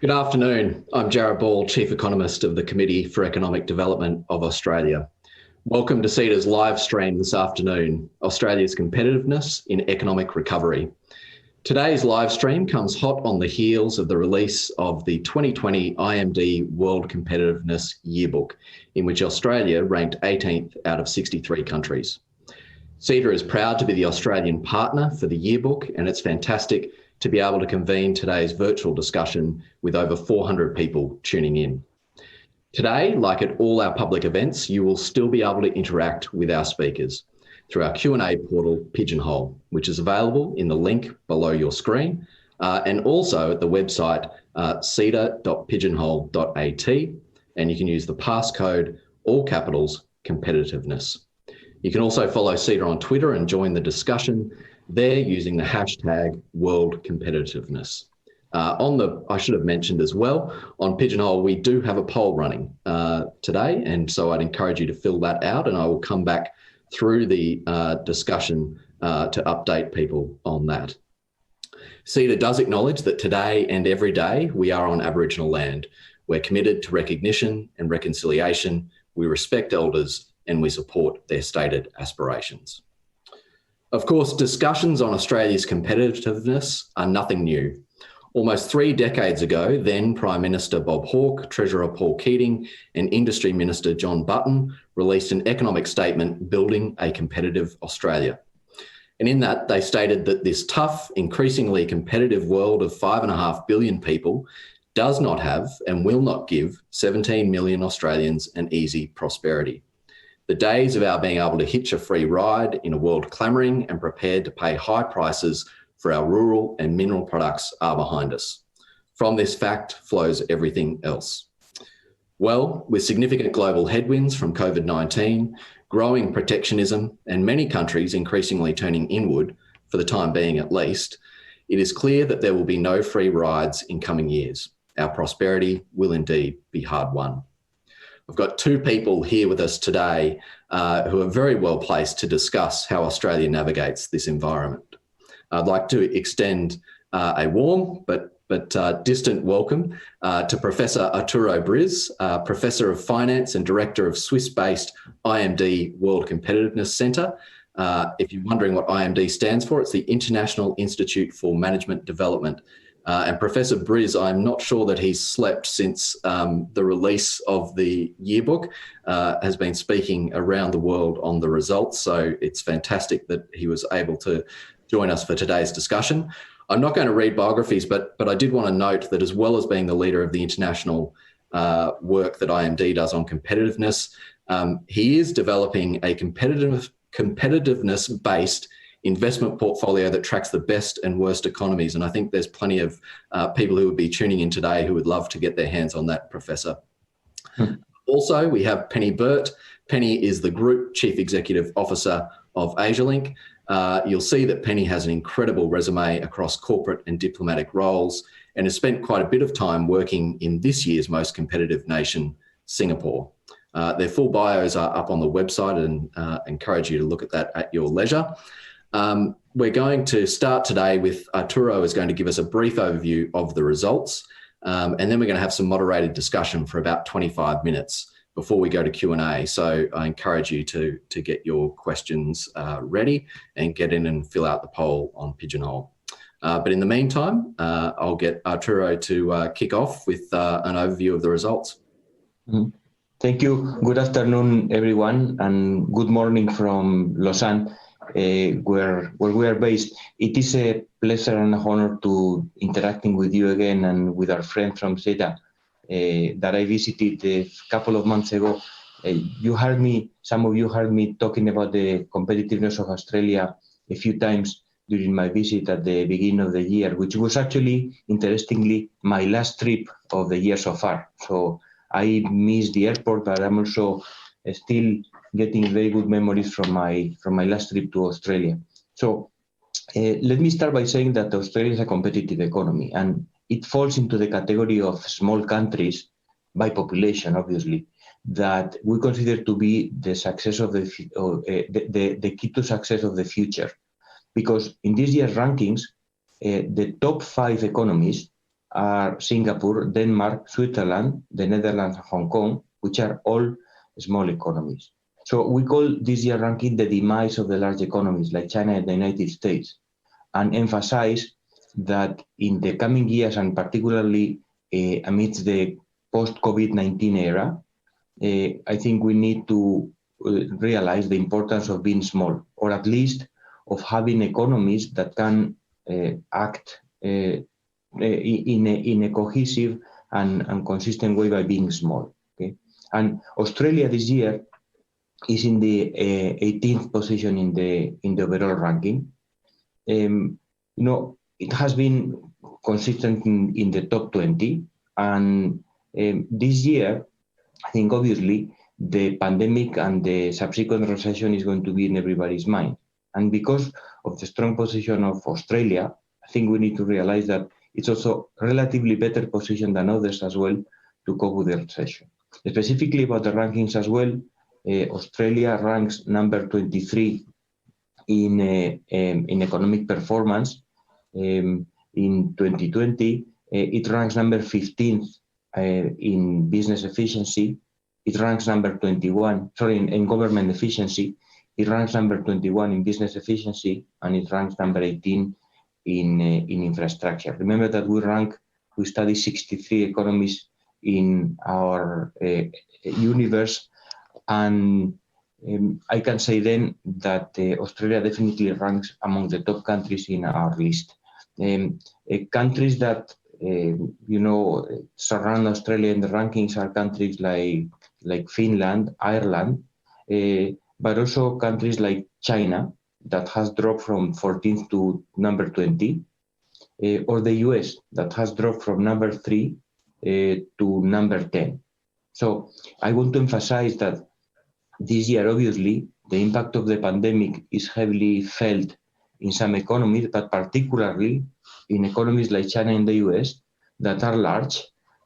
Good afternoon. I'm Jarrod Ball, Chief Economist of the Committee for Economic Development of Australia. Welcome to CEDA's live stream this afternoon, Australia's Competitiveness in Economic Recovery. Today's live stream comes hot on the heels of the release of the 2020 IMD World Competitiveness Yearbook, in which Australia ranked 18th out of 63 countries. CEDA is proud to be the Australian partner for the yearbook, and it's fantastic to be able to convene today's virtual discussion with over 400 people tuning in. Today, like at all our public events, you will still be able to interact with our speakers through our Q&A portal, Pigeonhole, which is available in the link below your screen, and also at the website ceda.pigeonhole.at, and you can use the passcode, all capitals, competitiveness. You can also follow CEDA on Twitter and join the discussion there using the hashtag World Competitiveness. I should have mentioned as well, on Pigeonhole, we do have a poll running today, and so I'd encourage you to fill that out, and I will come back through the discussion to update people on that. CEDA does acknowledge that today and every day we are on Aboriginal land. We're committed to recognition and reconciliation, we respect elders, and we support their stated aspirations. Of course, discussions on Australia's competitiveness are nothing new. Almost 3 decades ago, then Prime Minister Bob Hawke, Treasurer Paul Keating, and Industry Minister John Button released an economic statement, Building a Competitive Australia. And in that, they stated that this tough, increasingly competitive world of 5.5 billion people does not have and will not give 17 million Australians an easy prosperity. The days of our being able to hitch a free ride in a world clamouring and prepared to pay high prices for our rural and mineral products are behind us. From this fact flows everything else. Well, with significant global headwinds from COVID-19, growing protectionism, and many countries increasingly turning inward, for the time being at least, it is clear that there will be no free rides in coming years. Our prosperity will indeed be hard won. I've got 2 people here with us today who are very well placed to discuss how Australia navigates this environment. I'd like to extend a warm but distant welcome to Professor Arturo Bris, Professor of Finance and Director of Swiss-based IMD World Competitiveness Centre. If you're wondering what IMD stands for, it's the International Institute for Management Development. And Professor Bris, I'm not sure that he's slept since the release of the yearbook, has been speaking around the world on the results. So it's fantastic that he was able to join us for today's discussion. I'm not going to read biographies, but I did want to note that as well as being the leader of the international work that IMD does on competitiveness, he is developing a competitiveness-based investment portfolio that tracks the best and worst economies. And I think there's plenty of people who would be tuning in today who would love to get their hands on that, Professor. Also, we have Penny Burtt. Penny is the Group Chief Executive Officer of Asialink. You'll see that Penny has an incredible resume across corporate and diplomatic roles and has spent quite a bit of time working in this year's most competitive nation, Singapore. Their full bios are up on the website, and encourage you to look at that at your leisure. We're going to start today with Arturo is going to give us a brief overview of the results, and then we're going to have some moderated discussion for about 25 minutes before we go to Q&A. So I encourage you to get your questions ready and get in and fill out the poll on Pigeonhole. But in the meantime, I'll get Arturo to kick off with an overview of the results. Thank you. Good afternoon, everyone, and good morning from Lausanne. Where we are based. It is a pleasure and honor to interacting with you again and with our friend from CEDA that I visited a couple of months ago. Some of you heard me talking about the competitiveness of Australia a few times during my visit at the beginning of the year, which was actually, interestingly, my last trip of the year so far. So I missed the airport, but I'm also still getting very good memories from my last trip to Australia. So let me start by saying that Australia is a competitive economy, and it falls into the category of small countries by population, obviously, that we consider to be the success of the key to success of the future. Because in this year's rankings, the top 5 economies are Singapore, Denmark, Switzerland, the Netherlands, and Hong Kong, which are all small economies. So we call this year ranking the demise of the large economies like China and the United States, and emphasize that in the coming years, and particularly amidst the post-COVID-19 era, I think we need to realize the importance of being small, or at least of having economies that can act in a cohesive and consistent way by being small. Okay? And Australia this year is in the 18th position in the overall ranking. It has been consistent in the top 20, and this year, I think obviously the pandemic and the subsequent recession is going to be in everybody's mind. And because of the strong position of Australia, I think we need to realize that it's also relatively better positioned than others as well to cope with the recession. Specifically about the rankings as well, Australia ranks number 23 in economic performance. In 2020, it ranks number 15th in business efficiency. It ranks number 21, in government efficiency. It ranks number 21 in business efficiency, and it ranks number 18 in infrastructure. Remember that we study 63 economies in our universe, and I can say then that Australia definitely ranks among the top countries in our list. Countries that surround Australia in the rankings are countries like Finland, Ireland, but also countries like China that has dropped from 14th to number 20, or the US that has dropped from number 3 to number 10. So I want to emphasize that this year, obviously, the impact of the pandemic is heavily felt in some economies, but particularly in economies like China and the US that are large,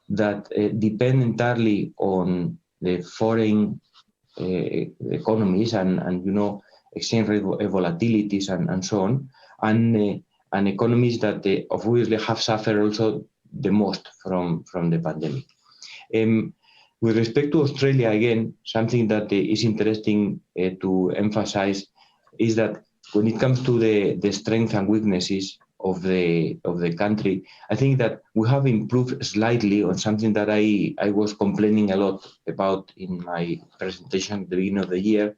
that depend entirely on the foreign economies and exchange rate volatilities and so on, and economies that obviously have suffered also the most from the pandemic. With respect to Australia, again, something that is interesting to emphasize is that when it comes to the strengths and weaknesses of the country, I think that we have improved slightly on something that I was complaining a lot about in my presentation at the beginning of the year,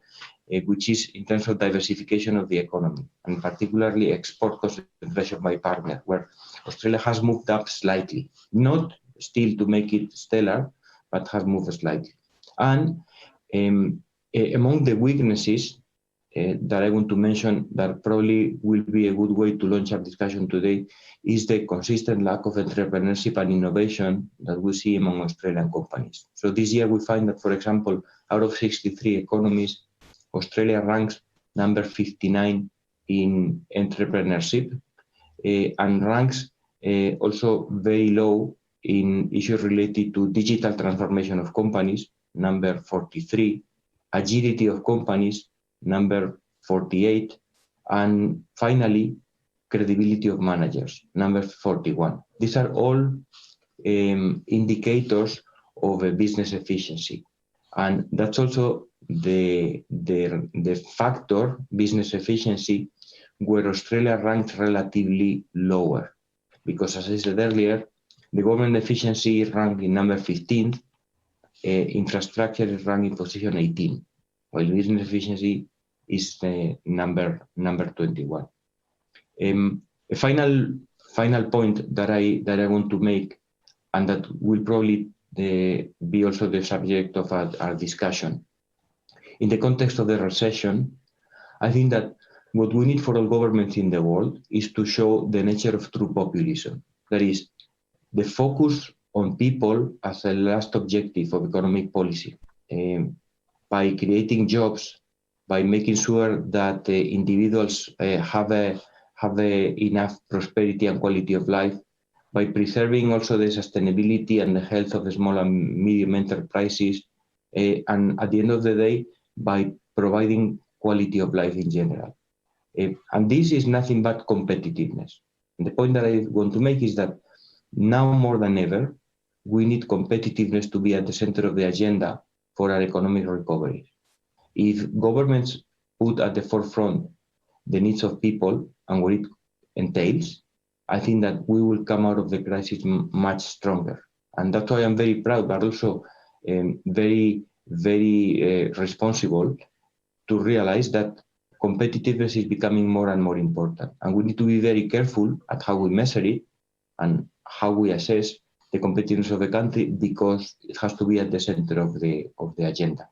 which is in terms of diversification of the economy, and particularly export concentration by partner, where Australia has moved up slightly, not still to make it stellar, but has moved slightly. And among the weaknesses that I want to mention, that probably will be a good way to launch our discussion today, is the consistent lack of entrepreneurship and innovation that we see among Australian companies. So this year we find that, for example, out of 63 economies, Australia ranks number 59 in entrepreneurship, and ranks also very low in issues related to digital transformation of companies, number 43, agility of companies, number 48, and finally, credibility of managers, number 41. These are all indicators of a business efficiency. And that's also the factor, business efficiency, where Australia ranks relatively lower. Because as I said earlier, the government efficiency is ranked in number 15, infrastructure is ranked in position 18, while business efficiency is number 21. A final point that I want to make, and that will probably be also the subject of our discussion. In the context of the recession, I think that what we need for all governments in the world is to show the nature of true populism. That is, the focus on people as a last objective of economic policy, by creating jobs, by making sure that individuals have enough prosperity and quality of life, by preserving also the sustainability and the health of the small and medium enterprises, and at the end of the day, by providing quality of life in general. And this is nothing but competitiveness. And the point that I want to make is that now more than ever, we need competitiveness to be at the center of the agenda for our economic recovery. If governments put at the forefront the needs of people and what it entails, I think that we will come out of the crisis much stronger. And that's why I'm very proud, but also very, very responsible to realize that competitiveness is becoming more and more important. And we need to be very careful at how we measure it and how we assess the competitiveness of the country, because it has to be at the center of the agenda.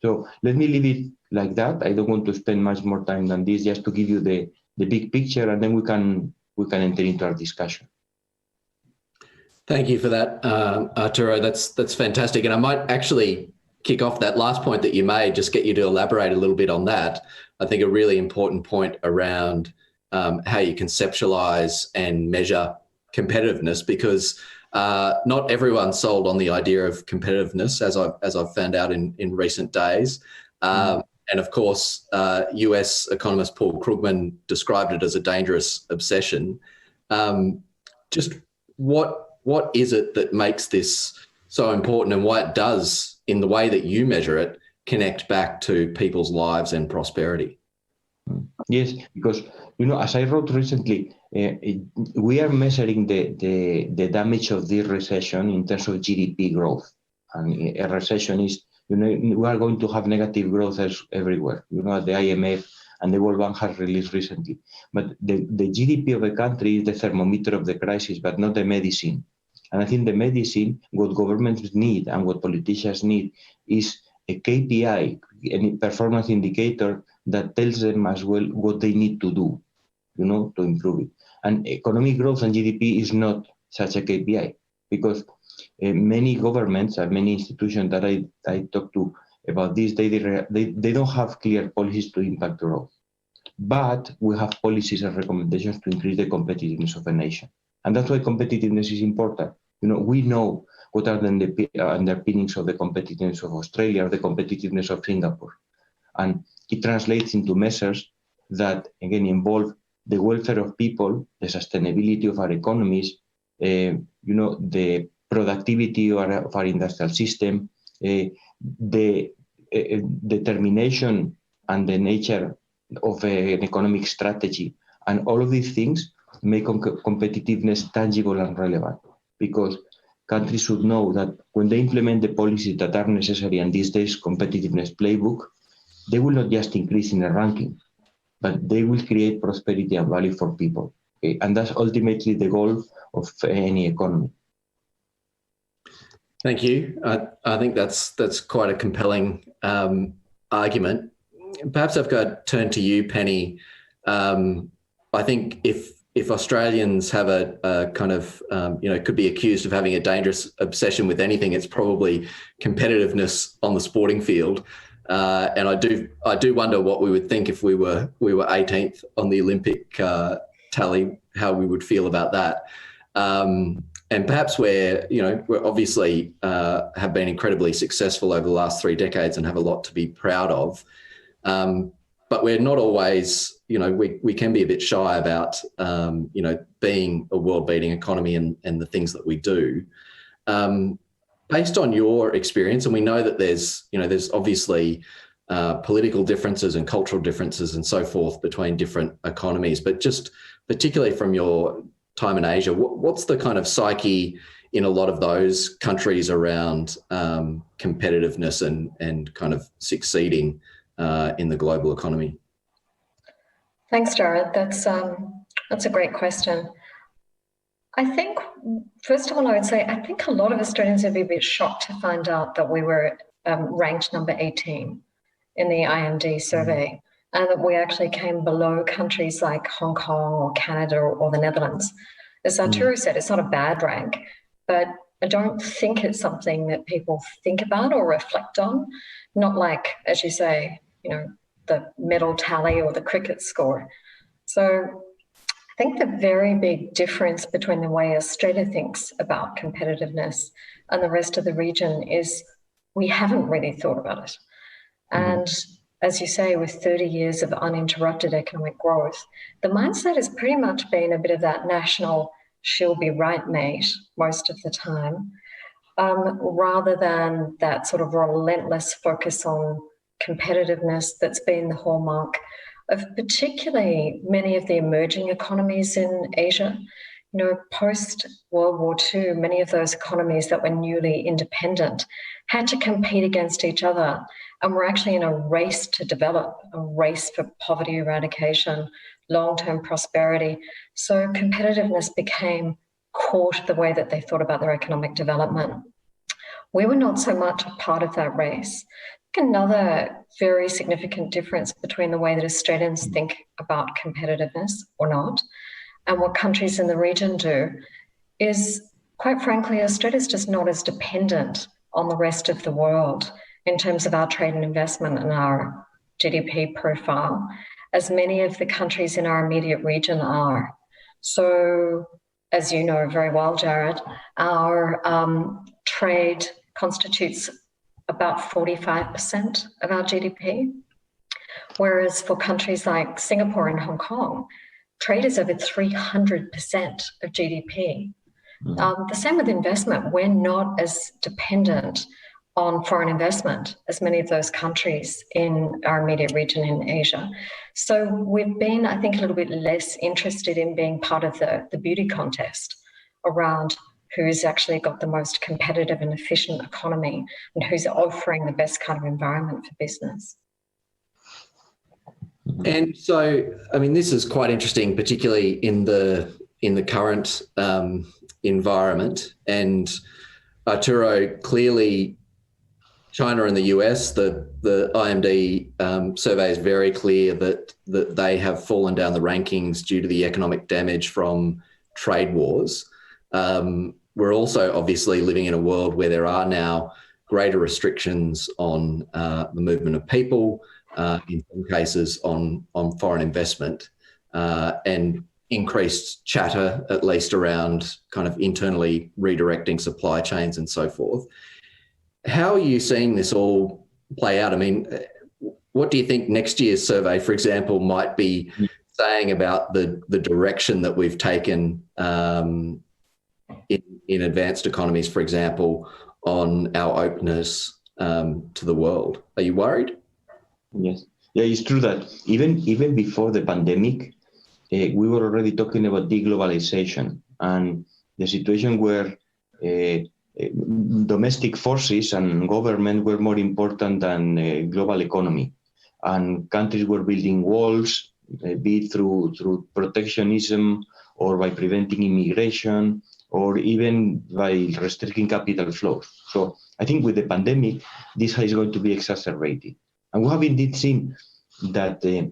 So let me leave it like that. I don't want to spend much more time than this, just to give you the big picture, and then we can enter into our discussion. Thank you for that, Arturo. That's fantastic. And I might actually kick off that last point that you made, just get you to elaborate a little bit on that. I think a really important point around how you conceptualize and measure competitiveness, because not everyone's sold on the idea of competitiveness, as I've found out in recent days. And of course, US economist Paul Krugman described it as a dangerous obsession. Just what is it that makes this so important, and why it does, in the way that you measure it, connect back to people's lives and prosperity? Yes, because, as I wrote recently, we are measuring the damage of this recession in terms of GDP growth. And a recession is, we are going to have negative growth everywhere. The IMF and the World Bank has released recently. But the GDP of a country is the thermometer of the crisis, but not the medicine. And I think the medicine, what governments need and what politicians need, is a KPI, a performance indicator that tells them as well what they need to do, to improve it. And economic growth and GDP is not such a KPI, because many governments and many institutions that I talk to about this, they don't have clear policies to impact growth. But we have policies and recommendations to increase the competitiveness of a nation. And that's why competitiveness is important. We know what are the underpinnings of the competitiveness of Australia or the competitiveness of Singapore. And it translates into measures that, again, involve the welfare of people, the sustainability of our economies, the productivity of our industrial system, the determination and the nature of an economic strategy. And all of these things make competitiveness tangible and relevant, because countries should know that when they implement the policies that are necessary, and these days competitiveness playbook, they will not just increase in a ranking, but they will create prosperity and value for people. Okay? And that's ultimately the goal of any economy. Thank you. I think that's quite a compelling argument. Perhaps I've got to turn to you, Penny. I think if Australians have a kind of, could be accused of having a dangerous obsession with anything, it's probably competitiveness on the sporting field. And I do wonder what we would think if we were 18th on the Olympic tally, how we would feel about that. And perhaps we're obviously have been incredibly successful over the last 3 decades and have a lot to be proud of. But we're not always, we can be a bit shy about, being a world-beating economy and the things that we do. Based on your experience, and we know that there's obviously political differences and cultural differences and so forth between different economies, but just particularly from your time in Asia, what's the kind of psyche in a lot of those countries around competitiveness and kind of succeeding in the global economy? Thanks, Jarrod. That's a great question. I think, first of all, I would say, I think a lot of Australians would be a bit shocked to find out that we were ranked number 18 in the IMD survey, and that we actually came below countries like Hong Kong or Canada or the Netherlands. As Arturo said, it's not a bad rank, but I don't think it's something that people think about or reflect on, not like, as you say, the medal tally or the cricket score. So I think the very big difference between the way Australia thinks about competitiveness and the rest of the region is we haven't really thought about it. And as you say, with 30 years of uninterrupted economic growth, the mindset has pretty much been a bit of that national she'll be right, mate, most of the time, rather than that sort of relentless focus on competitiveness that's been the hallmark of particularly many of the emerging economies in Asia. You know, post-World War II, many of those economies that were newly independent had to compete against each other and were actually in a race to develop, a race for poverty eradication, long-term prosperity. So competitiveness became core to the way that they thought about their economic development. We were not so much a part of that race. Another very significant difference between the way that Australians think about competitiveness or not and what countries in the region do is, quite frankly, Australia's just not as dependent on the rest of the world in terms of our trade and investment and our GDP profile as many of the countries in our immediate region are. So, as you know very well, Jarrod, our trade constitutes about 45% of our GDP, whereas for countries like Singapore and Hong Kong, trade is over 300% of GDP. The same with investment. We're not as dependent on foreign investment as many of those countries in our immediate region in Asia. So we've been, I think, a little bit less interested in being part of the beauty contest around who's actually got the most competitive and efficient economy and who's offering the best kind of environment for business. And so, I mean, this is quite interesting, particularly in the current environment. And Arturo, clearly, China and the US, the IMD survey is very clear that they have fallen down the rankings due to the economic damage from trade wars. We're also obviously living in a world where there are now greater restrictions on the movement of people, in some cases on foreign investment, and increased chatter, at least around kind of internally redirecting supply chains and so forth. How are you seeing this all play out? I mean, what do you think next year's survey, for example, might be saying about the direction that we've taken in advanced economies, for example, on our openness to the world? Are you worried? Yes. Yeah, it's true that even before the pandemic, we were already talking about deglobalization and the situation where domestic forces and government were more important than global economy. And countries were building walls, be it through protectionism or by preventing immigration or even by restricting capital flows. So I think with the pandemic, this is going to be exacerbated. And we have indeed seen that the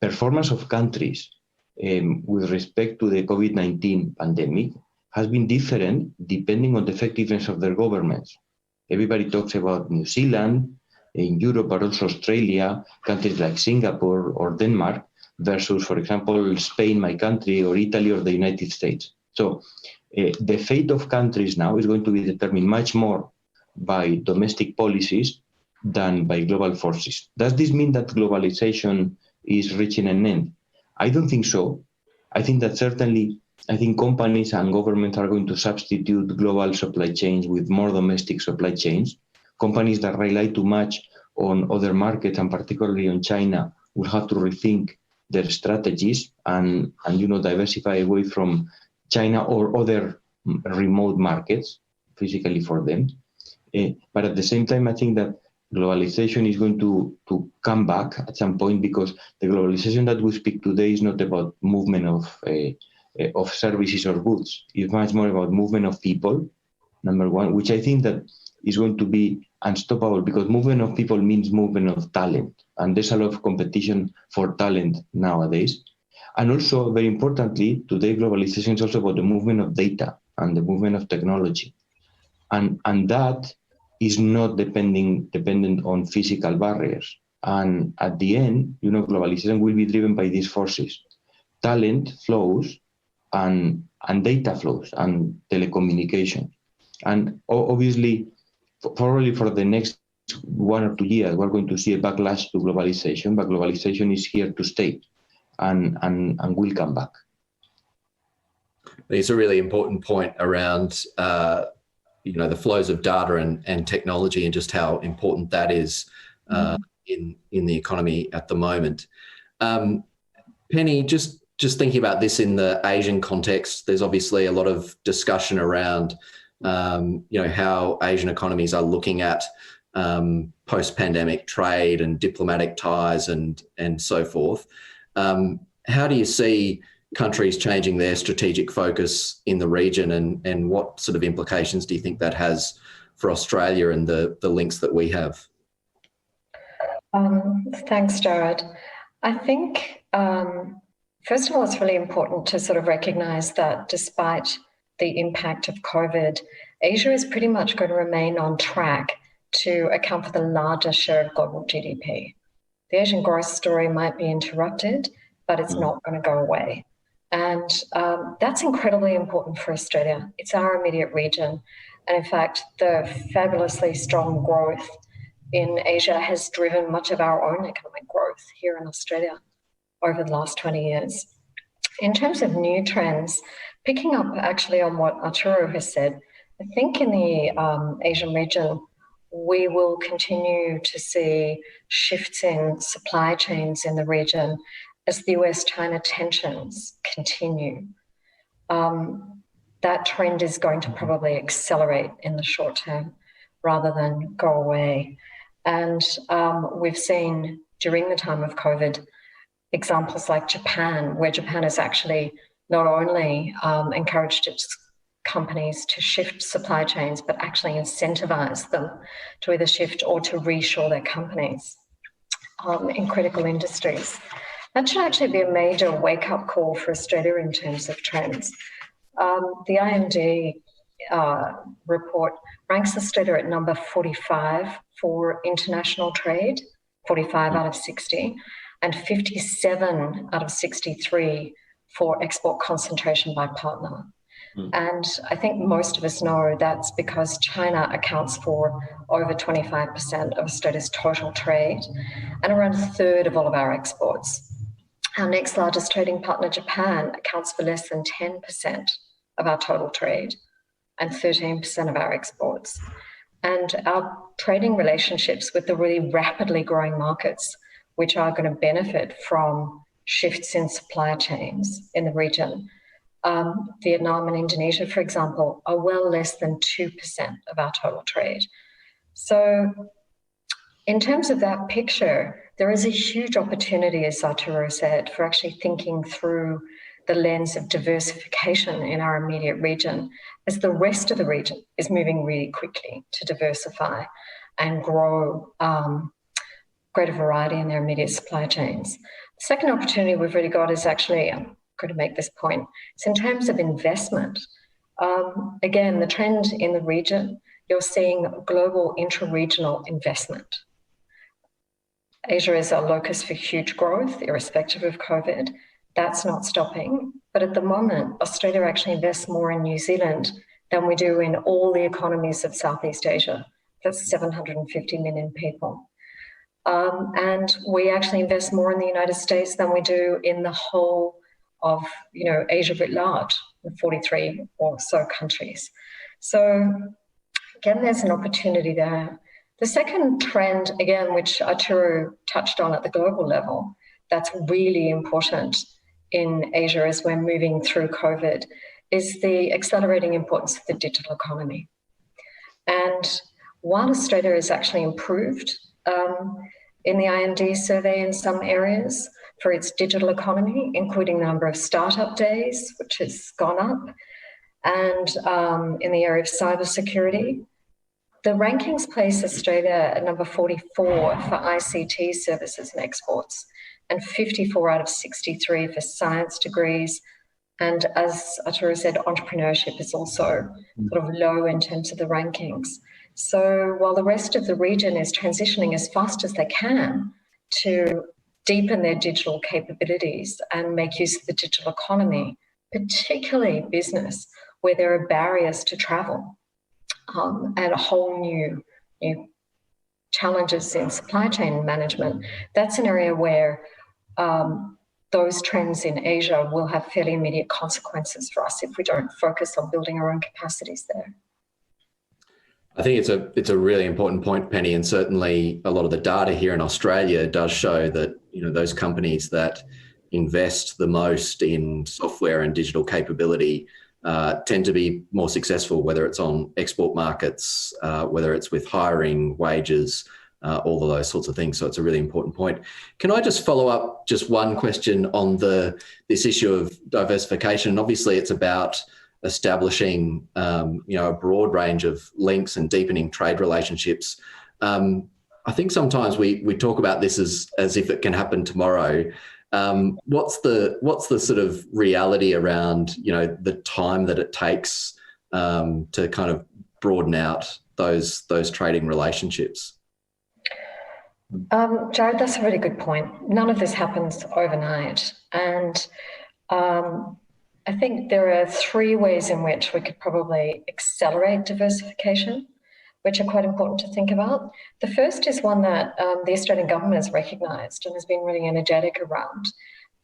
performance of countries with respect to the COVID-19 pandemic has been different depending on the effectiveness of their governments. Everybody talks about New Zealand, in Europe, but also Australia, countries like Singapore or Denmark, versus, for example, Spain, my country, or Italy or the United States. So the fate of countries now is going to be determined much more by domestic policies than by global forces. Does this mean that globalization is reaching an end? I don't think so. I think that certainly, companies and governments are going to substitute global supply chains with more domestic supply chains. Companies that rely too much on other markets, and particularly on China, will have to rethink their strategies and diversify away from China or other remote markets physically for them. But at the same time, I think that globalization is going to come back at some point, because the globalization that we speak today is not about movement of services or goods. It's much more about movement of people, number one, which I think that is going to be unstoppable, because movement of people means movement of talent. And there's a lot of competition for talent nowadays. And also, very importantly, today globalization is also about the movement of data and the movement of technology. And that is not dependent on physical barriers. And at the end, globalization will be driven by these forces: talent flows and data flows and telecommunication. And obviously, probably for the next 1 or 2 years, we're going to see a backlash to globalization, but globalization is here to stay. and will come back. It's a really important point around the flows of data and technology and just how important that is in the economy at the moment. Penny, just thinking about this in the Asian context, there's obviously a lot of discussion around how Asian economies are looking at post-pandemic trade and diplomatic ties and so forth. How do you see countries changing their strategic focus in the region, and what sort of implications do you think that has for Australia and the links that we have? Thanks, Jarrod. I think, first of all, it's really important to sort of recognise that despite the impact of COVID, Asia is pretty much going to remain on track to account for the largest share of global GDP. The Asian growth story might be interrupted, but it's not going to go away. And that's incredibly important for Australia. It's our immediate region. And in fact, the fabulously strong growth in Asia has driven much of our own economic growth here in Australia over the last 20 years. In terms of new trends, picking up actually on what Arturo has said, I think in the Asian region, we will continue to see shifts in supply chains in the region as the US-China tensions continue. That trend is going to probably accelerate in the short term rather than go away. And we've seen during the time of COVID examples like Japan, where Japan has actually not only encouraged its companies to shift supply chains, but actually incentivize them to either shift or to reshore their companies in critical industries. That should actually be a major wake-up call for Australia in terms of trends. The IMD report ranks Australia at number 45 for international trade, 45 out of 60, and 57 out of 63 for export concentration by partner. And I think most of us know that's because China accounts for over 25% of Australia's total trade and around a third of all of our exports. Our next largest trading partner, Japan, accounts for less than 10% of our total trade and 13% of our exports. And our trading relationships with the really rapidly growing markets, which are going to benefit from shifts in supply chains in the region, Vietnam and Indonesia, for example, are well less than 2% of our total trade. So in terms of that picture, there is a huge opportunity, as Arturo said, for actually thinking through the lens of diversification in our immediate region, as the rest of the region is moving really quickly to diversify and grow greater variety in their immediate supply chains. The second opportunity we've really got is actually, I'm going to make this point, it's in terms of investment. Again, the trend in the region, you're seeing global intra-regional investment. Asia is a locus for huge growth, irrespective of COVID. That's not stopping. But at the moment, Australia actually invests more in New Zealand than we do in all the economies of Southeast Asia. That's 750 million people. And we actually invest more in the United States than we do in the whole of Asia writ large, 43 or so countries. So again, there's an opportunity there. The second trend, again, which Arturo touched on at the global level, that's really important in Asia as we're moving through COVID, is the accelerating importance of the digital economy. And while Australia has actually improved in the IMD survey in some areas for its digital economy, including the number of startup days, which has gone up, and in the area of cybersecurity, the rankings place Australia at number 44 for ICT services and exports, and 54 out of 63 for science degrees. And as Arturo said, entrepreneurship is also sort of low in terms of the rankings. So while the rest of the region is transitioning as fast as they can to deepen their digital capabilities and make use of the digital economy, particularly business, where there are barriers to travel and a whole new challenges in supply chain management, that's an area where those trends in Asia will have fairly immediate consequences for us if we don't focus on building our own capacities there. I think it's a really important point, Penny, and certainly a lot of the data here in Australia does show that, you know, those companies that invest the most in software and digital capability tend to be more successful, whether it's on export markets, whether it's with hiring, wages, all of those sorts of things. So it's a really important point. Can I just follow up just one question on this issue of diversification? Obviously, it's about establishing, you know, a broad range of links and deepening trade relationships. I think sometimes we talk about this as if it can happen tomorrow. What's the sort of reality around, you know, the time that it takes to kind of broaden out those trading relationships? Jarrod, that's a really good point. None of this happens overnight. And I think there are three ways in which we could probably accelerate diversification, which are quite important to think about. The first is one that the Australian government has recognised and has been really energetic around.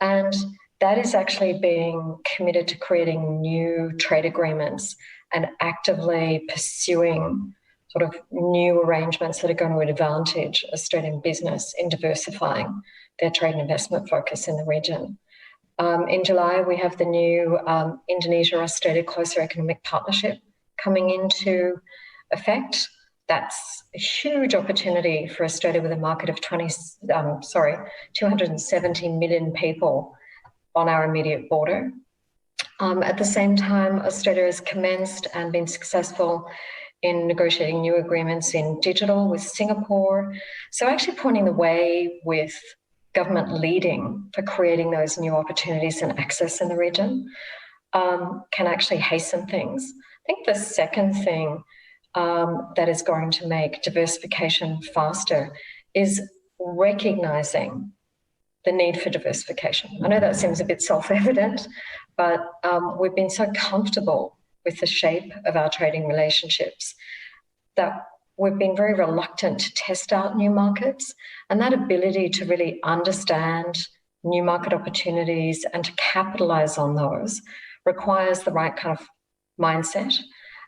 And that is actually being committed to creating new trade agreements and actively pursuing sort of new arrangements that are going to advantage Australian business in diversifying their trade and investment focus in the region. In July, we have the new Indonesia-Australia Closer Economic Partnership coming into effect. That's a huge opportunity for Australia with a market of 270 million people on our immediate border. At the same time, Australia has commenced and been successful in negotiating new agreements in digital with Singapore. So actually pointing the way with government leading for creating those new opportunities and access in the region can actually hasten things. I think the second thing that is going to make diversification faster is recognising the need for diversification. I know that seems a bit self-evident, but we've been so comfortable with the shape of our trading relationships that we've been very reluctant to test out new markets, and that ability to really understand new market opportunities and to capitalise on those requires the right kind of mindset,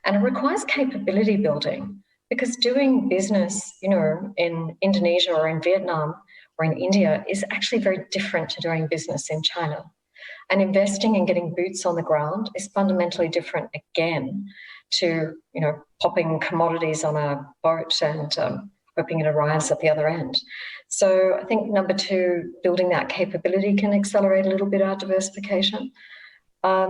and it requires capability building, because doing business, you know, in Indonesia or in Vietnam or in India is actually very different to doing business in China. And investing and getting boots on the ground is fundamentally different again to, you know, popping commodities on a boat and hoping it arrives at the other end. So I think number two, building that capability can accelerate a little bit our diversification. I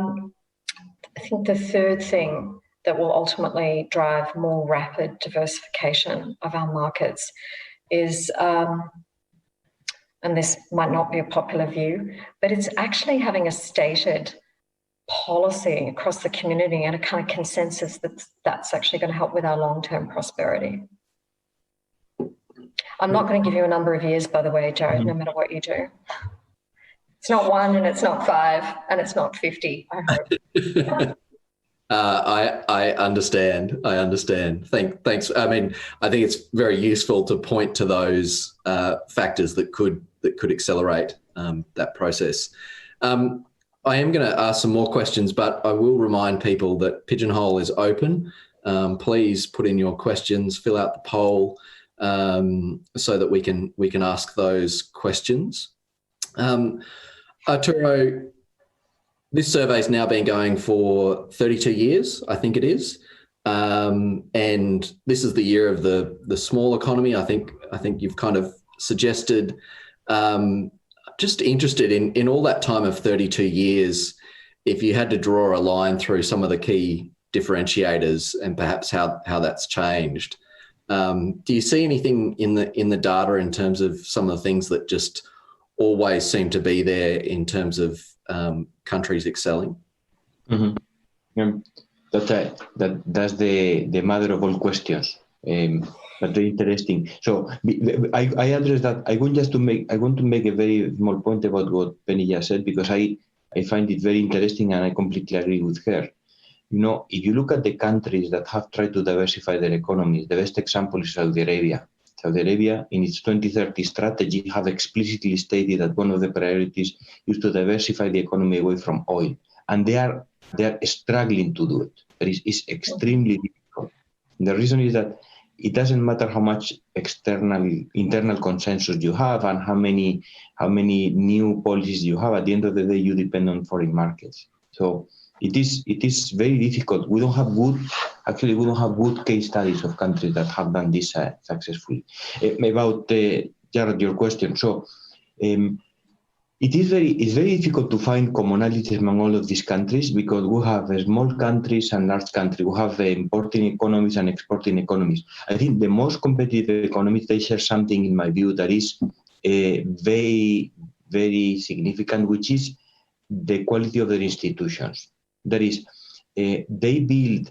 think the third thing that will ultimately drive more rapid diversification of our markets is, and this might not be a popular view, but it's actually having a stated policy across the community and a kind of consensus that's actually going to help with our long-term prosperity. I'm not going to give you a number of years, by the way, Jarrod, no matter what you do. It's not 1 and it's not 5 and it's not 50, I hope. I understand. Thanks. I mean, I think it's very useful to point to those factors that could accelerate that process. I am going to ask some more questions, but I will remind people that Pigeonhole is open. Please put in your questions, fill out the poll so that we can ask those questions. Arturo, this survey has now been going for 32 years, I think it is. And this is the year of the small economy. I think you've kind of suggested, just interested in all that time of 32 years, if you had to draw a line through some of the key differentiators and perhaps how that's changed. Do you see anything in the data in terms of some of the things that just always seem to be there in terms of countries excelling? Mm-hmm. Yeah. That's the mother of all questions. But very interesting. So I address that. I want to make a very small point about what Penny just said, because I find it very interesting and I completely agree with her. You know, if you look at the countries that have tried to diversify their economies, the best example is Saudi Arabia. Saudi Arabia, in its 2030 strategy, have explicitly stated that one of the priorities is to diversify the economy away from oil, and they are struggling to do it. It's extremely difficult. And the reason is that it doesn't matter how much internal consensus you have and how many new policies you have. At the end of the day, you depend on foreign markets. So it is very difficult. We don't have good case studies of countries that have done this successfully. About Jarrod, your question. So it's very difficult to find commonalities among all of these countries because we have small countries and large countries. We have importing economies and exporting economies. I think the most competitive economies, they share something, in my view, that is very, very significant, which is the quality of their institutions. That is, they build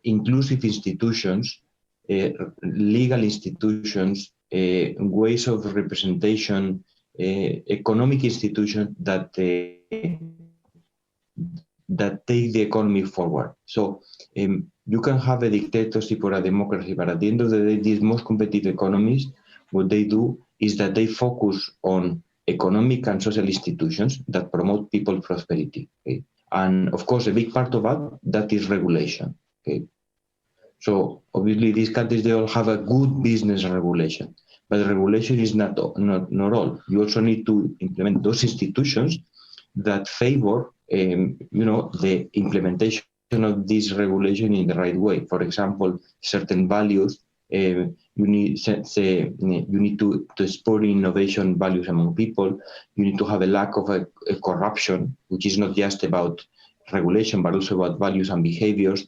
inclusive institutions, legal institutions, ways of representation, economic institutions that take the economy forward. So you can have a dictatorship or a democracy, but at the end of the day, these most competitive economies, what they do is that they focus on economic and social institutions that promote people's prosperity. Okay? And of course, a big part of that is regulation. Okay? So obviously, these countries, they all have a good business regulation. But regulation is not all. You also need to implement those institutions that favor, the implementation of this regulation in the right way. For example, certain values. You need to spur innovation values among people. You need to have a lack of a corruption, which is not just about regulation, but also about values and behaviors,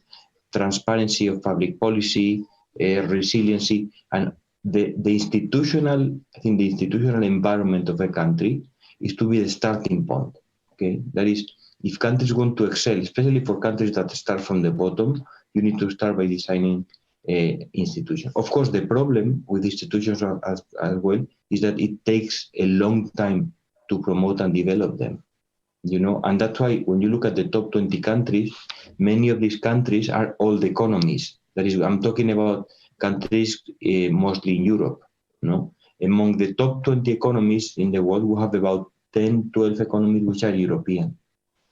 transparency of public policy, resiliency, and the institutional environment of a country is to be the starting point. Okay, that is, if countries want to excel, especially for countries that start from the bottom, you need to start by designing institutions. Of course, the problem with institutions as well is that it takes a long time to promote and develop them. And that's why when you look at the top 20 countries, many of these countries are old economies. That is, I'm talking about countries mostly in Europe. Among the top 20 economies in the world, we have about 10, 12 economies which are European.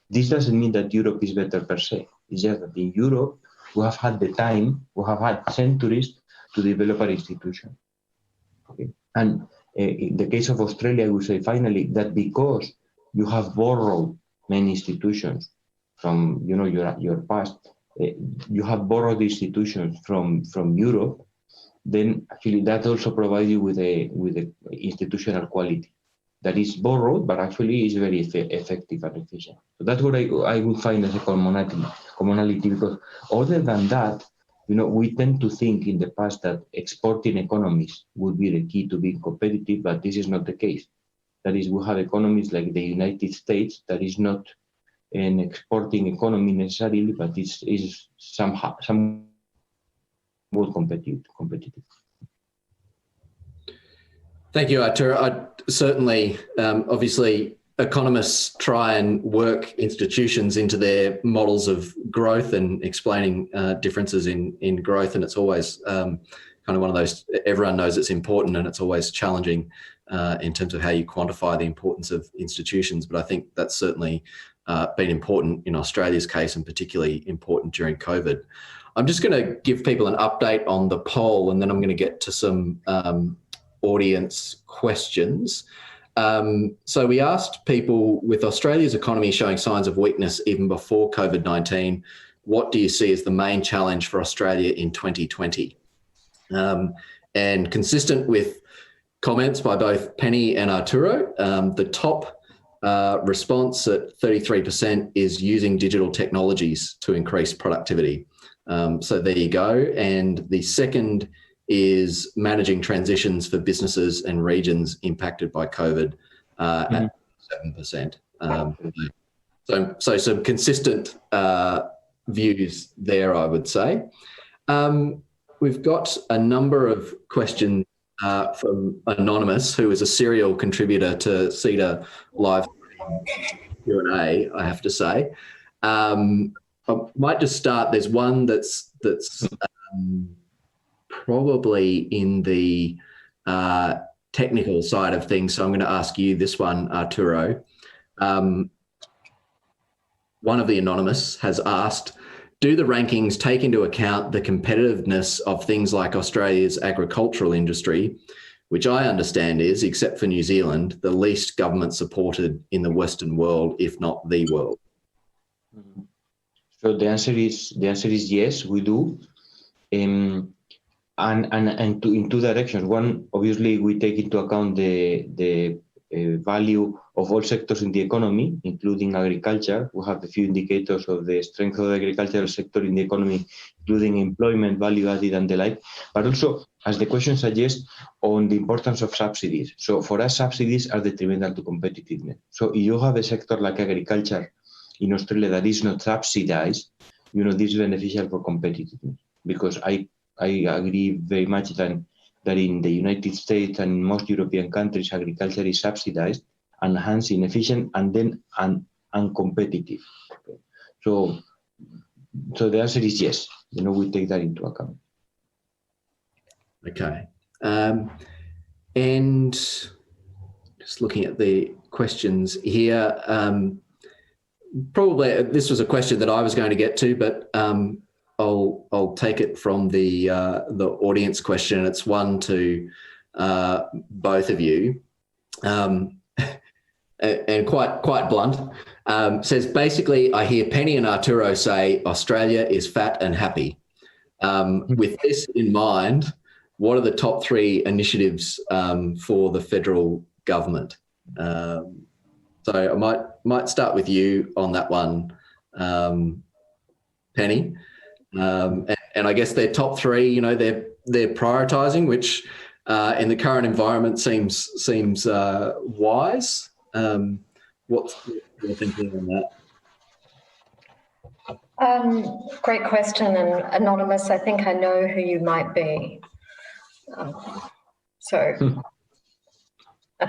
This doesn't mean that Europe is better per se. It's just that in Europe, we have had the time, we have had centuries to develop our institution. Okay? And in the case of Australia, I would say finally that because you have borrowed many institutions from your past, you have borrowed institutions from Europe, then actually that also provides you with a institutional quality that is borrowed, but actually is very effective and efficient. So that's what I would find as a commonality, because other than that, we tend to think in the past that exporting economies would be the key to being competitive, but this is not the case. That is, we have economies like the United States that is not an exporting economy necessarily, but is somewhat competitive. Thank you, Arturo. Certainly, obviously, economists try and work institutions into their models of growth and explaining differences in growth, and it's always kind of one of those, everyone knows it's important, and it's always challenging in terms of how you quantify the importance of institutions. But I think that's certainly been important in Australia's case, and particularly important during COVID. I'm just going to give people an update on the poll, and then I'm going to get to some audience questions. So we asked people, with Australia's economy showing signs of weakness even before COVID-19, what do you see as the main challenge for Australia in 2020? And consistent with comments by both Penny and Arturo, the top response at 33% is using digital technologies to increase productivity. So there you go. And the second is managing transitions for businesses and regions impacted by COVID at 7%. So some consistent views there, I would say. We've got a number of questions from Anonymous, who is a serial contributor to CEDA Live Q&A, I have to say. I might just start. There's one that's probably in the technical side of things. So I'm going to ask you this one, Arturo. One of the Anonymous has asked, do the rankings take into account the competitiveness of things like Australia's agricultural industry, which I understand is, except for New Zealand, the least government supported in the Western world, if not the world? So the answer is yes, we do. And in two directions. One, obviously, we take into account the value of all sectors in the economy, including agriculture. We have a few indicators of the strength of the agricultural sector in the economy, including employment, value added, and the like. But also, as the question suggests, on the importance of subsidies. So for us, subsidies are detrimental to competitiveness. So if you have a sector like agriculture in Australia that is not subsidized, this is beneficial for competitiveness, because I agree very much that in the United States and in most European countries, agriculture is subsidized and hence inefficient and then uncompetitive. Okay. So the answer is yes. We take that into account. Okay. And just looking at the questions here, probably this was a question that I was going to get to, but I'll take it from the audience question. It's one to both of you, and quite blunt. Says basically, I hear Penny and Arturo say Australia is fat and happy. With this in mind, what are the top 3 initiatives for the federal government? So I might start with you on that one, Penny. And I guess their top 3, they're prioritising, which in the current environment seems wise. What's your thinking on that? Great question, and Anonymous, I think I know who you might be. I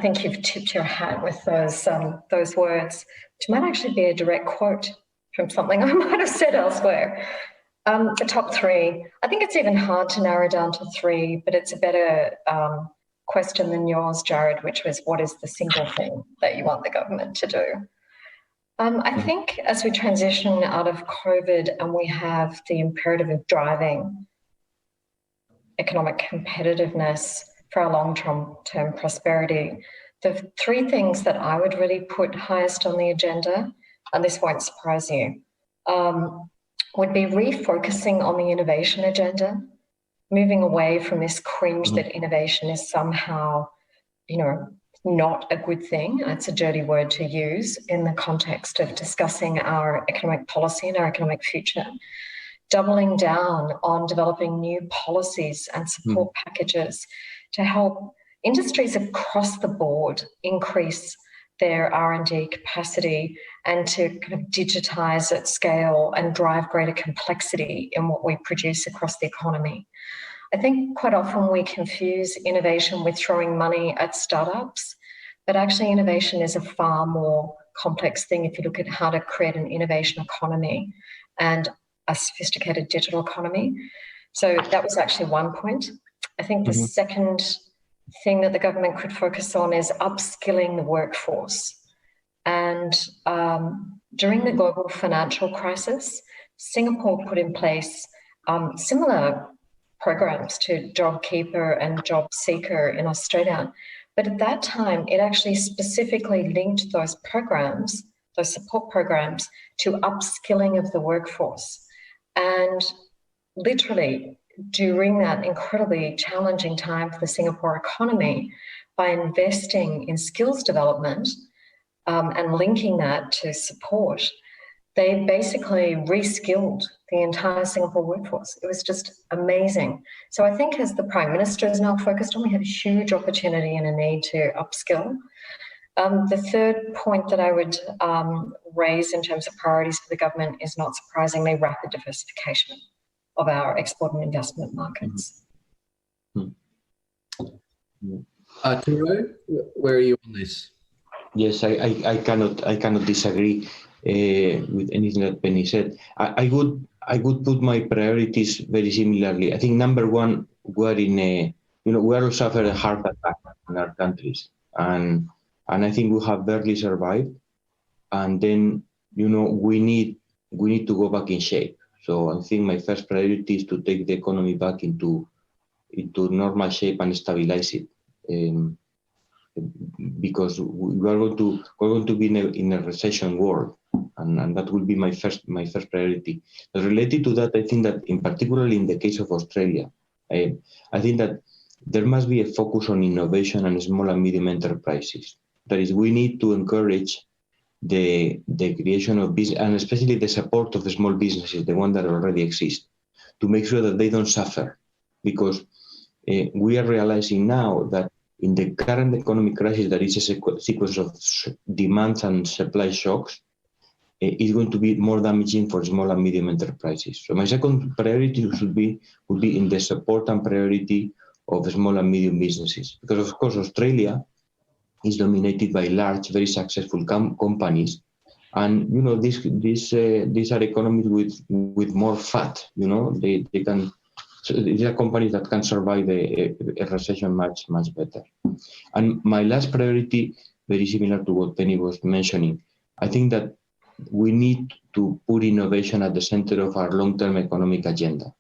think you've tipped your hat with those words, which might actually be a direct quote from something I might have said elsewhere. The top 3, I think it's even hard to narrow down to 3, but it's a better question than yours, Jarrod, which was, what is the single thing that you want the government to do? I think as we transition out of COVID and we have the imperative of driving economic competitiveness for our long-term prosperity, the 3 things that I would really put highest on the agenda, and this won't surprise you, would be refocusing on the innovation agenda, moving away from this cringe that innovation is somehow, not a good thing. It's a dirty word to use in the context of discussing our economic policy and our economic future. Doubling down on developing new policies and support packages to help industries across the board increase their R&D capacity and to kind of digitize at scale and drive greater complexity in what we produce across the economy. I think quite often we confuse innovation with throwing money at startups, but actually innovation is a far more complex thing if you look at how to create an innovation economy and a sophisticated digital economy. So that was actually one point. I think the second thing that the government could focus on is upskilling the workforce. And during the global financial crisis, Singapore put in place similar programs to JobKeeper and JobSeeker in Australia. But at that time, it actually specifically linked those programs, those support programs, to upskilling of the workforce. And literally, during that incredibly challenging time for the Singapore economy, by investing in skills development and linking that to support, they basically re-skilled the entire Singapore workforce. It was just amazing. So I think as the Prime Minister is now focused on, we have a huge opportunity and a need to upskill. The third point that I would raise in terms of priorities for the government is, not surprisingly, rapid diversification of our export and investment markets. Arturo, where are you on this? Yes, I cannot disagree with anything that Penny said. I I would put my priorities very similarly. I think number one, we are suffering a heart attack in our countries, and I think we have barely survived. And then we need to go back in shape. So I think my first priority is to take the economy back into normal shape and stabilize it, because we're going to be in a recession world, and that will be my first priority. But related to that, I think that in particularly in the case of Australia, I think that there must be a focus on innovation and small and medium enterprises. That is, we need to encourage the creation of business, and especially the support of the small businesses, the ones that already exist, to make sure that they don't suffer. Because we are realizing now that in the current economic crisis, that is a sequence of demand and supply shocks, is going to be more damaging for small and medium enterprises. So my second priority would be in the support and priority of small and medium businesses. Because of course, Australia is dominated by large, very successful companies, and these are economies with more fat. They can. So these are companies that can survive a recession much better. And my last priority, very similar to what Penny was mentioning, I think that we need to put innovation at the center of our long-term economic agenda.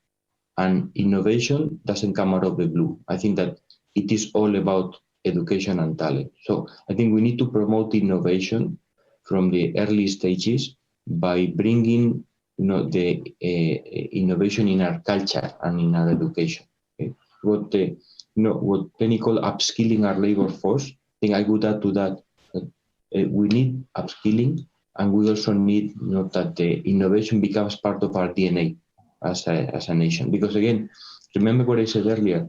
And innovation doesn't come out of the blue. I think that it is all about education and talent. So I think we need to promote innovation from the early stages by bringing the innovation in our culture and in our education. Okay? What Penny called upskilling our labor force, I think I would add to that we need upskilling, and we also need that the innovation becomes part of our DNA as a nation. Because again, remember what I said earlier,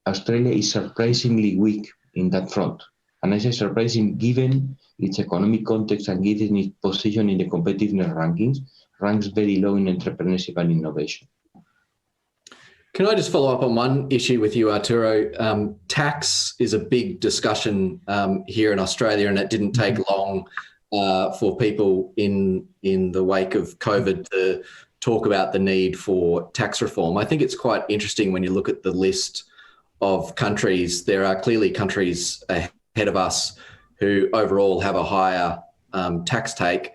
Australia is surprisingly weak in that front. And I say surprising given its economic context and given its position in the competitiveness rankings, ranks very low in entrepreneurship and innovation. Can I just follow up on one issue with you, Arturo? Tax is a big discussion here in Australia, and it didn't take long for people in the wake of COVID to talk about the need for tax reform. I think it's quite interesting when you look at the list of countries. There are clearly countries ahead of us who overall have a higher tax take,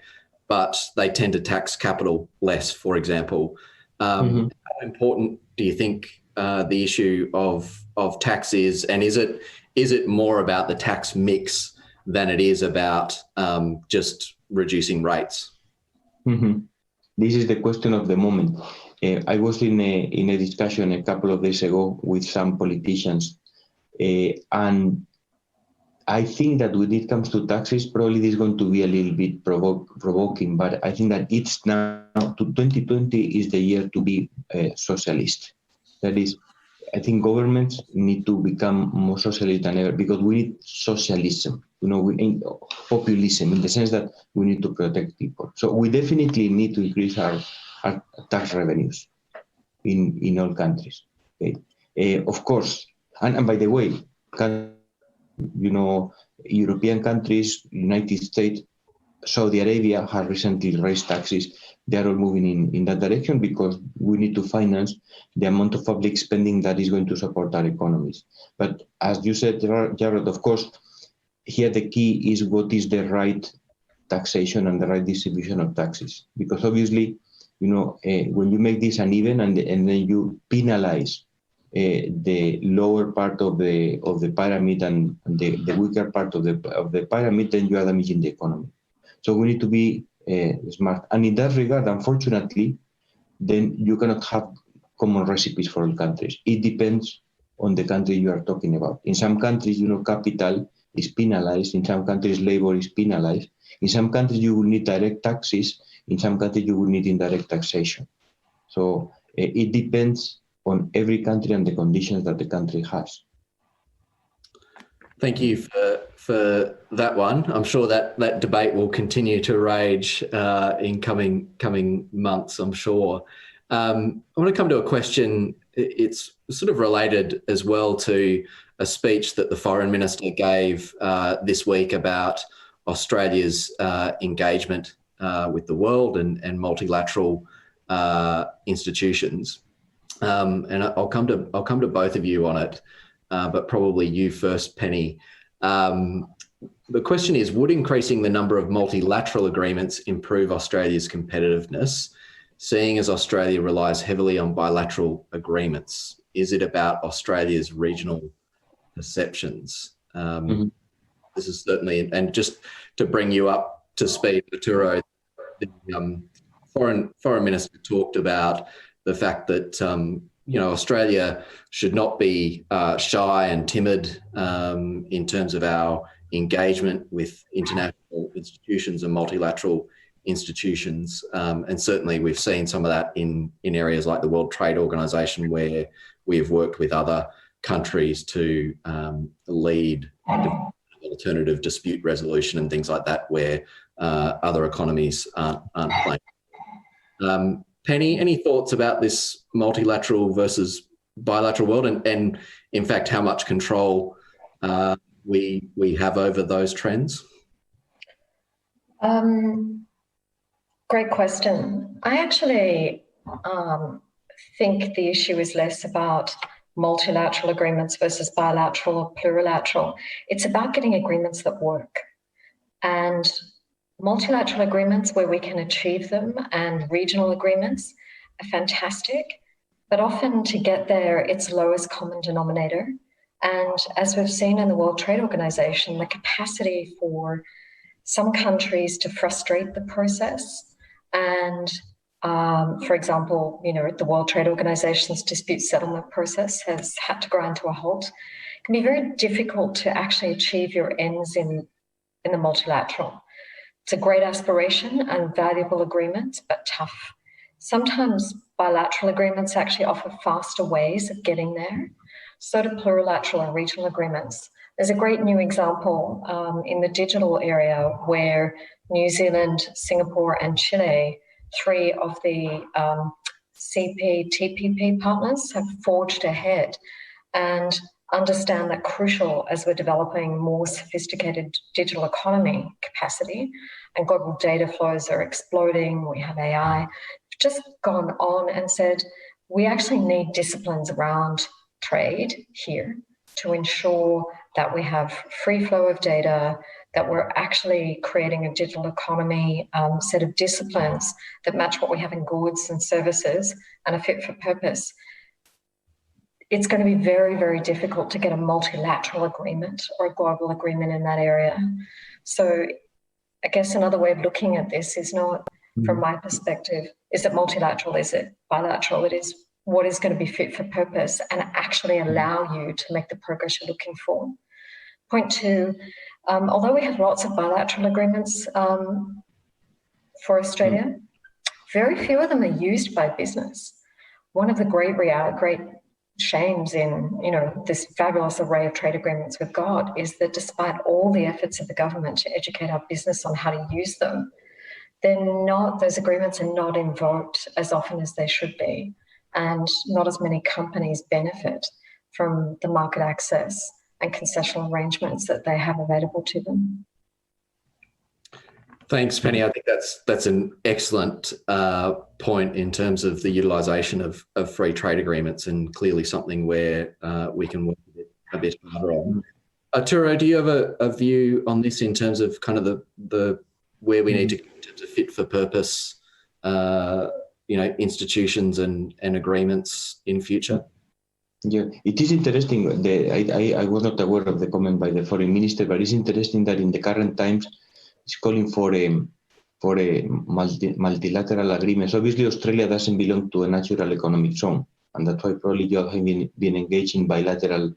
but they tend to tax capital less, for example. How important do you think the issue of tax is, and is it more about the tax mix than it is about just reducing rates? This is the question of the moment. I was in a discussion a couple of days ago with some politicians, and I think that when it comes to taxes, probably this is going to be a little bit provoking, but I think that it's now, 2020 is the year to be socialist. That is, I think governments need to become more socialist than ever, because we need socialism, we need populism, in the sense that we need to protect people. So we definitely need to increase our tax revenues in all countries. Okay? Of course, and by the way, European countries, United States, Saudi Arabia have recently raised taxes. They are all moving in that direction, because we need to finance the amount of public spending that is going to support our economies. But as you said, Jarrod, of course, here the key is what is the right taxation and the right distribution of taxes. Because obviously, when you make this uneven and then you penalize the lower part of the pyramid and the weaker part of the pyramid, then you are damaging the economy. So we need to be smart. And in that regard, unfortunately, then you cannot have common recipes for all countries. It depends on the country you are talking about. In some countries, capital is penalized. In some countries, labor is penalized. In some countries, you will need direct taxes. In some countries, you will need indirect taxation. So it depends on every country and the conditions that the country has. Thank you for that one. I'm sure that debate will continue to rage in coming months, I'm sure. I want to come to a question. It's sort of related as well to a speech that the Foreign Minister gave this week about Australia's engagement with the world and multilateral institutions. And I'll come to both of you on it, but probably you first, Penny. The question is, would increasing the number of multilateral agreements improve Australia's competitiveness, seeing as Australia relies heavily on bilateral agreements? Is it about Australia's regional perceptions? This is certainly, and just to bring you up to speed, Arturo, the foreign minister talked about the fact that Australia should not be shy and timid in terms of our engagement with international institutions and multilateral institutions. And certainly we've seen some of that in areas like the World Trade Organization, where we have worked with other countries to lead alternative dispute resolution and things like that, where other economies aren't playing. Penny, any thoughts about this multilateral versus bilateral world, and in fact, how much control we have over those trends? Great question. I actually think the issue is less about multilateral agreements versus bilateral or plurilateral. It's about getting agreements that work. And multilateral agreements where we can achieve them and regional agreements are fantastic, but often to get there, it's lowest common denominator. And as we've seen in the World Trade Organization, the capacity for some countries to frustrate the process and, for example, the World Trade Organization's dispute settlement process has had to grind to a halt. It can be very difficult to actually achieve your ends in the multilateral. It's a great aspiration and valuable agreement, but tough. Sometimes bilateral agreements actually offer faster ways of getting there. So do plurilateral and regional agreements. There's a great new example in the digital area where New Zealand, Singapore, and Chile, 3 of the CPTPP partners, have forged ahead and understand that crucial as we're developing more sophisticated digital economy capacity and global data flows are exploding. We have AI. We've just gone on and said, we actually need disciplines around trade here to ensure that we have free flow of data, that we're actually creating a digital economy set of disciplines that match what we have in goods and services and are fit for purpose. It's going to be very, very difficult to get a multilateral agreement or a global agreement in that area. So I guess another way of looking at this is not, from my perspective, is it multilateral, is it bilateral? It is what is going to be fit for purpose and actually allow you to make the progress you're looking for. Point 2, although we have lots of bilateral agreements for Australia, very few of them are used by business. One of the great shames in this fabulous array of trade agreements we've got is that despite all the efforts of the government to educate our business on how to use them, those agreements are not invoked as often as they should be, and not as many companies benefit from the market access and concessional arrangements that they have available to them. Thanks, Penny. I think that's an excellent point in terms of the utilisation of free trade agreements, and clearly something where we can work a bit harder on. Arturo, do you have a view on this in terms of kind of the where we need to go in terms of fit for purpose, institutions and agreements in future? Yeah, it is interesting. I was not aware of the comment by the foreign minister, but it's interesting that in the current times, it's calling for a multilateral agreement. Obviously, Australia doesn't belong to a natural economic zone, and that's why probably you have been engaged in bilateral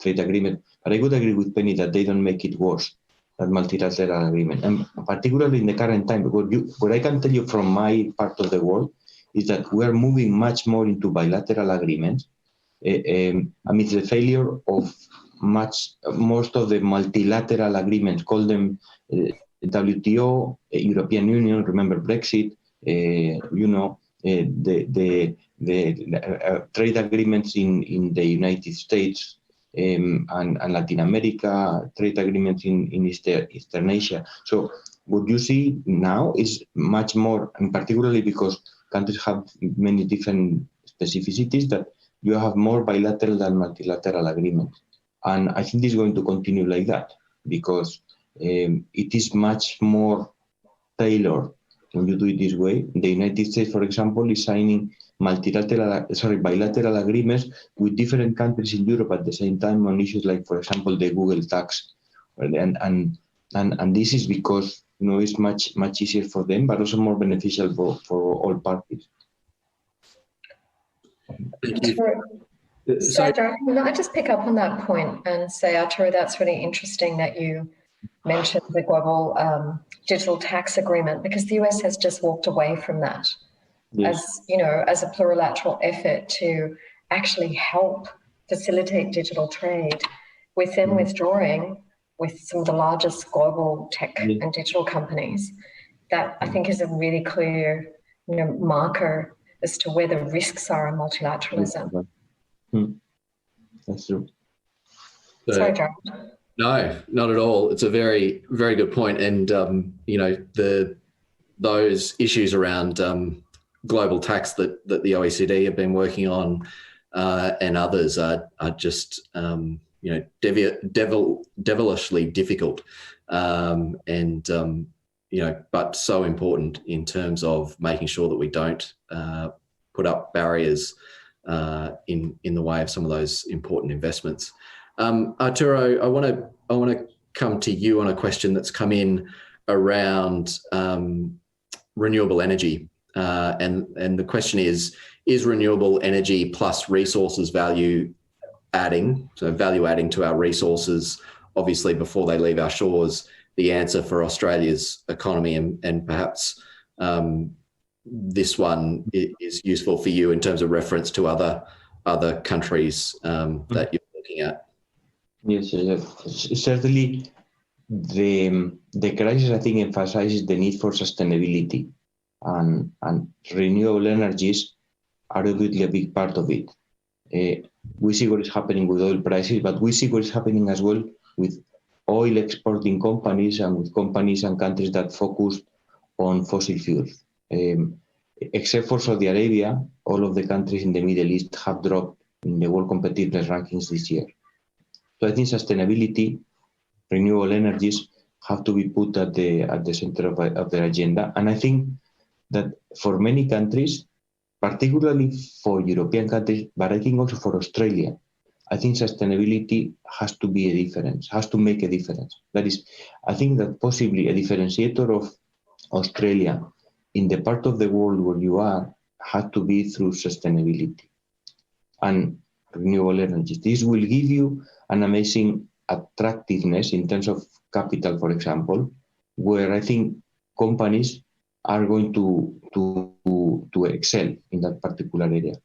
trade agreement. But I would agree with Penny that they don't make it worse, that multilateral agreement, and particularly in the current time. What I can tell you from my part of the world is that we are moving much more into bilateral agreements amidst the failure of most of the multilateral agreements, call them WTO, European Union, remember Brexit, the trade agreements in the United States and Latin America, trade agreements in Eastern Asia. So what you see now is much more, and particularly because countries have many different specificities, that you have more bilateral than multilateral agreements. And I think this is going to continue like that, because it is much more tailored when you do it this way. The United States, for example, is signing bilateral agreements with different countries in Europe at the same time on issues like, for example, the Google tax. And this is because it's much easier for them, but also more beneficial for all parties. Thank you. So, can I just pick up on that point and say, Arturo, that's really interesting that you mentioned the global digital tax agreement, because the US has just walked away from that. Yes. as a plurilateral effort to actually help facilitate digital trade, with them withdrawing with some of the largest global tech and digital companies. That I think is a really clear marker as to where the risks are in multilateralism. That's true. Sorry, Jarrod. No, not at all. It's a very, very good point. And, those issues around global tax that the OECD have been working on and others are just, devilishly difficult but so important in terms of making sure that we don't put up barriers in the way of some of those important investments. Arturo, I want to come to you on a question that's come in around renewable energy, and the question is renewable energy plus resources value adding to our resources, obviously before they leave our shores, the answer for Australia's economy, and perhaps this one is useful for you in terms of reference to other countries that you're looking at. Yes, certainly the crisis, I think, emphasizes the need for sustainability, and renewable energies are obviously a big part of it. We see what is happening with oil prices, but we see what is happening as well with oil exporting companies and with companies and countries that focus on fossil fuels. Except for Saudi Arabia, all of the countries in the Middle East have dropped in the World Competitiveness rankings this year. So I think sustainability, renewable energies have to be put at the center of their agenda. And I think that for many countries, particularly for European countries, but I think also for Australia, I think sustainability has to be a difference, has to make a difference. That is, I think that possibly a differentiator of Australia in the part of the world where you are had to be through sustainability and renewable energies. This will give you an amazing attractiveness in terms of capital, for example, where I think companies are going to excel in that particular area.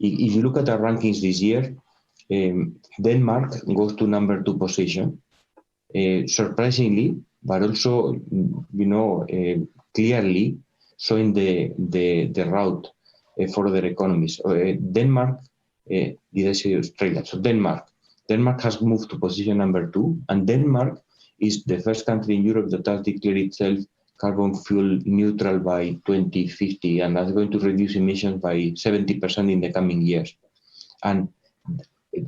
If you look at our rankings this year, Denmark goes to number 2 position, surprisingly, but also, clearly showing the route for their economies. Denmark, did I say Australia? So Denmark has moved to position number 2, and Denmark is the first country in Europe that has declared itself carbon fuel neutral by 2050, and that's going to reduce emissions by 70% in the coming years. And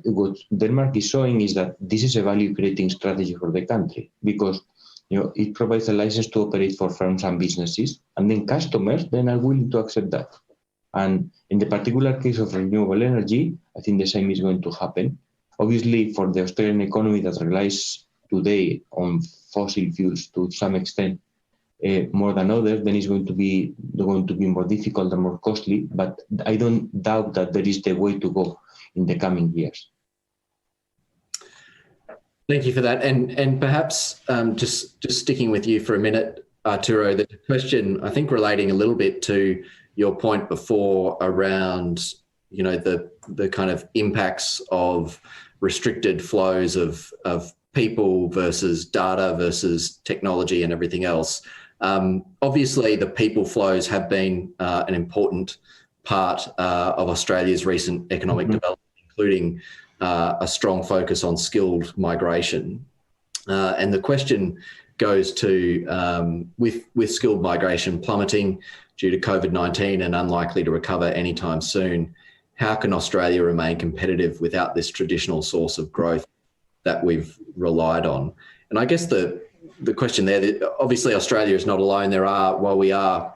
what Denmark is showing is that this is a value-creating strategy for the country, because it provides a license to operate for firms and businesses, and then customers then are willing to accept that. And in the particular case of renewable energy, I think the same is going to happen. Obviously, for the Australian economy that relies today on fossil fuels to some extent more than others, then it's going to be more difficult and more costly. But I don't doubt that there is the way to go in the coming years. Thank you for that. And perhaps just sticking with you for a minute, Arturo, the question, I think, relating a little bit to your point before around, the kind of impacts of restricted flows of people versus data versus technology and everything else. Obviously, the people flows have been an important part of Australia's recent economic development, including a strong focus on skilled migration. And the question goes to with skilled migration plummeting due to COVID-19 and unlikely to recover anytime soon, how can Australia remain competitive without this traditional source of growth that we've relied on? And I guess the question there, obviously Australia is not alone. While we are,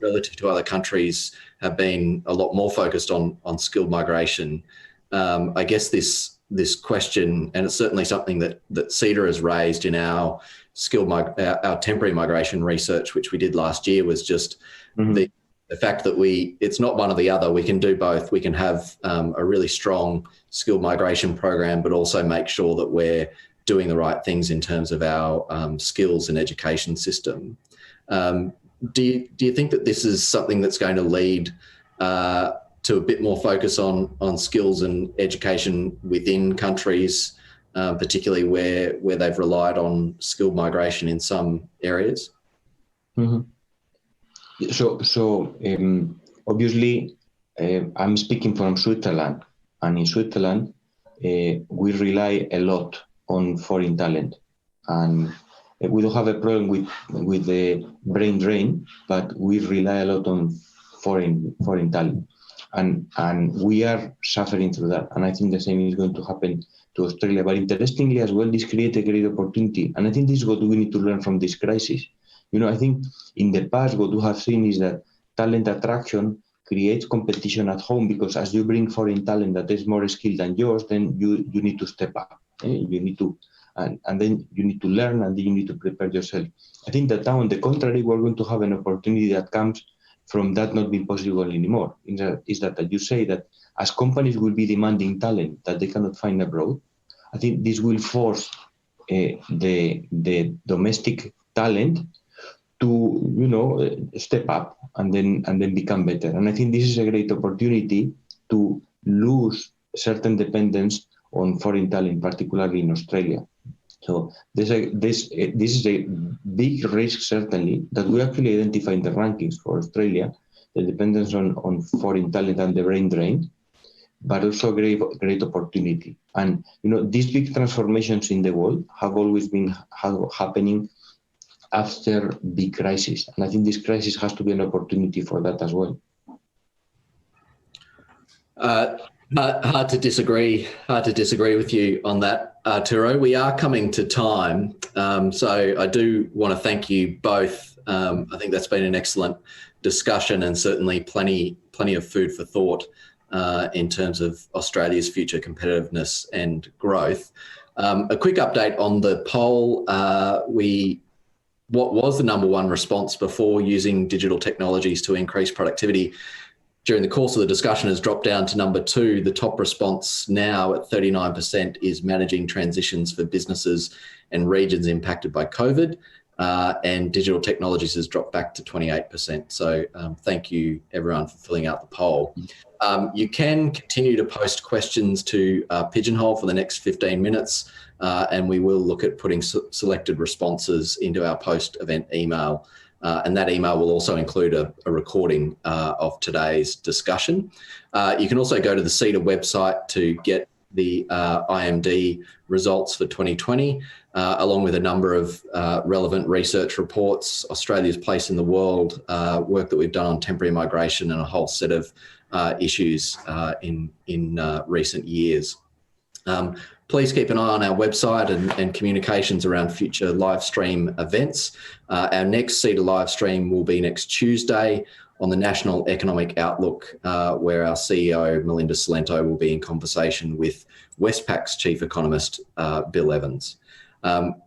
relative to other countries, have been a lot more focused on skilled migration. I guess this question, and it's certainly something that CEDA has raised in our our temporary migration research, which we did last year, was just the fact that it's not one or the other. We can do both. We can have a really strong skilled migration program, but also make sure that we're doing the right things in terms of our skills and education system. Do you think that this is something that's going to lead to a bit more focus on skills and education within countries, particularly where they've relied on skilled migration in some areas? So obviously, I'm speaking from Switzerland, and in Switzerland, we rely a lot on foreign talent, and we don't have a problem with the brain drain, but we rely a lot on foreign talent, and we are suffering through that. And I think the same is going to happen to Australia. But interestingly as well, this creates a great opportunity, and I think this is what we need to learn from this crisis. I think in the past what we have seen is that talent attraction creates competition at home, because as you bring foreign talent that is more skilled than yours, then you need to step up. You need to, and then you need to learn, and then you need to prepare yourself. I think that now, on the contrary, we're going to have an opportunity that comes from that not being possible anymore. Is that you say that as companies will be demanding talent that they cannot find abroad, I think this will force the domestic talent to step up and then become better. And I think this is a great opportunity to lose certain dependence on foreign talent, particularly in Australia. So this is a big risk, certainly, that we actually identify in the rankings for Australia, the dependence on foreign talent and the brain drain, but also a great opportunity. And these big transformations in the world have always been happening after big crisis, and I think this crisis has to be an opportunity for that as well. Hard to disagree with you on that, Arturo. We are coming to time, so I do want to thank you both. I think that's been an excellent discussion, and certainly plenty of food for thought in terms of Australia's future competitiveness and growth. A quick update on the poll. What was the #1 response before, using digital technologies to increase productivity, during the course of the discussion has dropped down to #2. The top response now at 39% is managing transitions for businesses and regions impacted by COVID, and digital technologies has dropped back to 28%. So thank you everyone for filling out the poll. You can continue to post questions to Pigeonhole for the next 15 minutes, and we will look at putting selected responses into our post-event email. And that email will also include a recording of today's discussion. You can also go to the CEDA website to get the IMD results for 2020, along with a number of relevant research reports, Australia's place in the world, work that we've done on temporary migration, and a whole set of issues in recent years. Please keep an eye on our website and communications around future live stream events. Our next CEDA live stream will be next Tuesday on the National Economic Outlook, where our CEO, Melinda Salento, will be in conversation with Westpac's Chief Economist, Bill Evans.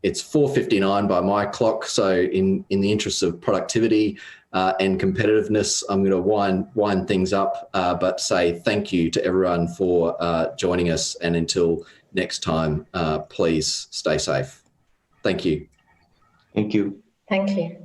It's 4:59 by my clock, so in the interests of productivity and competitiveness, I'm going to wind things up, but say thank you to everyone for joining us, and until next time, please stay safe. Thank you. Thank you. Thank you.